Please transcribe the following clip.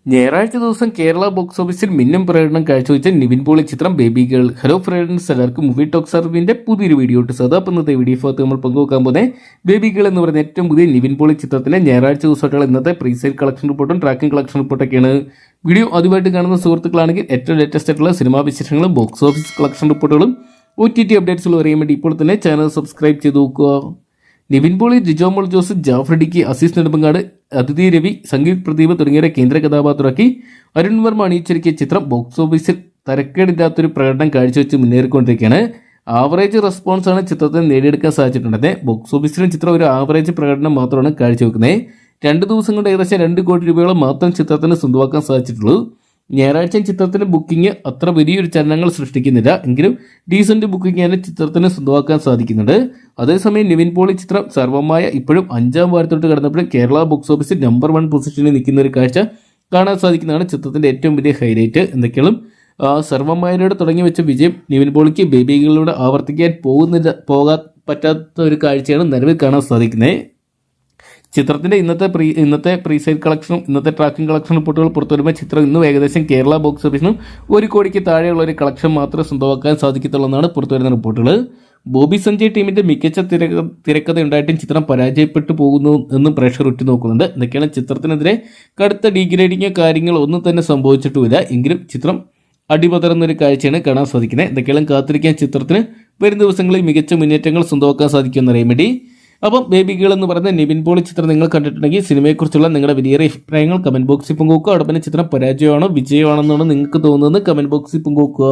ഞായറാഴ്ച ദിവസം കേരള ബോക്സ് ഓഫീസിൽ മിന്നും പ്രകടനം കാഴ്ചവെച്ച നിവിൻ പോളി ചിത്രം ബേബി ഗേൾ. ഹലോ ഫ്രണ്ട്സ്, എല്ലാവർക്കും മൂവി ടോക്സ് അറിവിന്റെ പുതിയൊരു വീഡിയോ ഇട്ട് സദാപ്പ് ഇന്നത്തെ വീഡിയോ ഭാഗത്ത് നമ്മൾ പങ്കുവെക്കാൻ പോകുന്നത് ബേബി ഗേൾ എന്ന് പറയുന്ന ഏറ്റവും പുതിയ നിവിൻ പോളി ചിത്രത്തിന്റെ ഞായറാഴ്ച ദിവസമായിട്ടുള്ള ഇന്നത്തെ പ്രീസെയിൽ കളക്ഷൻ റിപ്പോർട്ടും ട്രാക്കിംഗ് കളക്ഷൻ റിപ്പോർട്ടൊക്കെയാണ്. വീഡിയോ ആദ്യമായിട്ട് കാണുന്ന സുഹൃത്തുക്കളാണെങ്കിൽ ഏറ്റവും ലേറ്റസ്റ്റ് ആയിട്ടുള്ള സിനിമാ വിശേഷങ്ങളും ബോക്സ് ഓഫീസ് കളക്ഷൻ റിപ്പോർട്ടുകളും OTT അപ്ഡേറ്റ്സുകളും അറിയാൻ വേണ്ടി ഇപ്പോൾ തന്നെ ചാനൽ സബ്സ്ക്രൈബ് ചെയ്ത് നോക്കുക. നിവിൻ പോളി, ജിജോ മോൾ ജോസ്, ജാഫർ ഡിക്കി, അസീസ് നെടുമ്പങ്ങാട്, അതിഥി രവി, സംഗീത് പ്രദീപ് തുടങ്ങിയവരെ കേന്ദ്ര കഥാപാത്രമാക്കി അരുൺ വർമ്മ അണിയിച്ചൊരുക്കിയ ചിത്രം ബോക്സ് ഓഫീസിൽ തരക്കേടില്ലാത്തൊരു പ്രകടനം കാഴ്ചവെച്ച് മുന്നേറിക്കൊണ്ടിരിക്കുകയാണ്. ആവറേജ് റെസ്പോൺസാണ് ചിത്രത്തിന് നേടിയെടുക്കാൻ സാധിച്ചിട്ടുള്ളത്. ബോക്സ് ഓഫീസിലും ചിത്രം ഒരു ആവറേജ് പ്രകടനം മാത്രമാണ് കാഴ്ചവെക്കുന്നത്. 2 ദിവസം കൊണ്ട് ഏകദേശം 2 കോടി രൂപയോളം മാത്രം ചിത്രത്തിന് സ്വന്തമാക്കാൻ സാധിച്ചിട്ടുള്ളൂ. ഞായറാഴ്ച ചിത്രത്തിന് ബുക്കിംഗ് അത്ര വലിയൊരു ചലനങ്ങൾ സൃഷ്ടിക്കുന്നില്ല, എങ്കിലും ഡീസന്റ് ബുക്കിംഗ് തന്നെ ചിത്രത്തിന് സ്വന്തമാക്കാൻ സാധിക്കുന്നുണ്ട്. അതേസമയം നിവിൻ പോളി ചിത്രം സർവമായ ഇപ്പോഴും 5ാം വാരത്തോട്ട് കടന്നപ്പോഴും കേരള ബോക്സ് ഓഫീസിൽ നമ്പർ 1 പൊസിഷനിൽ നിൽക്കുന്ന ഒരു കാഴ്ച കാണാൻ സാധിക്കുന്നതാണ് ചിത്രത്തിന്റെ ഏറ്റവും വലിയ ഹൈലൈറ്റ്. എന്തൊക്കെയാണ് സർവമായയിലൂടെ തുടങ്ങി വെച്ച വിജയം നിവിൻ പോളിക്ക് ബേബികളിലൂടെ ആവർത്തിക്കാൻ പോകാൻ പറ്റാത്ത ഒരു കാഴ്ചയാണ് നിലവിൽ കാണാൻ സാധിക്കുന്നത്. ചിത്രത്തിന്റെ ഇന്നത്തെ പ്രീസെയിൽ കളക്ഷനും ഇന്നത്തെ ട്രാക്കിംഗ് കളക്ഷൻ റിപ്പോർട്ടുകൾ പുറത്തുവരുമ്പോൾ ചിത്രം ഇന്നും ഏകദേശം കേരള ബോക്സ് ഓഫീസിനും 1 കോടിക്ക് താഴെയുള്ള ഒരു കളക്ഷൻ മാത്രമേ സ്വന്തമാക്കാൻ സാധിക്കത്തുള്ളൂ എന്നാണ് പുറത്തുവരുന്ന റിപ്പോർട്ടുകൾ. ബോബി സഞ്ജയ് ടീമിന്റെ മികച്ച തിരക്കഥ ഉണ്ടായിട്ടും ചിത്രം പരാജയപ്പെട്ടു പോകുന്നു എന്നും പ്രേക്ഷകർ ഉറ്റുനോക്കുന്നുണ്ട്. എന്തൊക്കെയാണ് ചിത്രത്തിനെതിരെ കടുത്ത ഡീഗ്രേഡിങ്ങോ കാര്യങ്ങൾ ഒന്നും തന്നെ സംഭവിച്ചിട്ടുമില്ല, എങ്കിലും ചിത്രം അടിപതറുന്നൊരു കാഴ്ചയാണ് കാണാൻ സാധിക്കുന്നത്. എന്തൊക്കെയാണ് കാത്തിരിക്കാൻ ചിത്രത്തിന് വരും ദിവസങ്ങളിൽ മികച്ച മുന്നേറ്റങ്ങൾ സ്വന്തമാക്കാൻ സാധിക്കുമെന്നറിയാൻ വേണ്ടി. അപ്പം ബേബി ഗേൾ എന്ന് പറയുന്ന നിവിൻ പോളി ചിത്രം നിങ്ങൾ കണ്ടിട്ടുണ്ടെങ്കിൽ സിനിമയെക്കുറിച്ചുള്ള നിങ്ങളുടെ വലിയ അഭിപ്രായങ്ങൾ കമന്റ് ബോക്സിൽ പങ്കുവെക്കുക. അവിടെ തന്നെ ചിത്രം പരാജയമാണോ വിജയമാണെന്നാണ് നിങ്ങൾക്ക് തോന്നുന്നത് കമന്റ് ബോക്സിൽ പങ്കുവെക്കുക.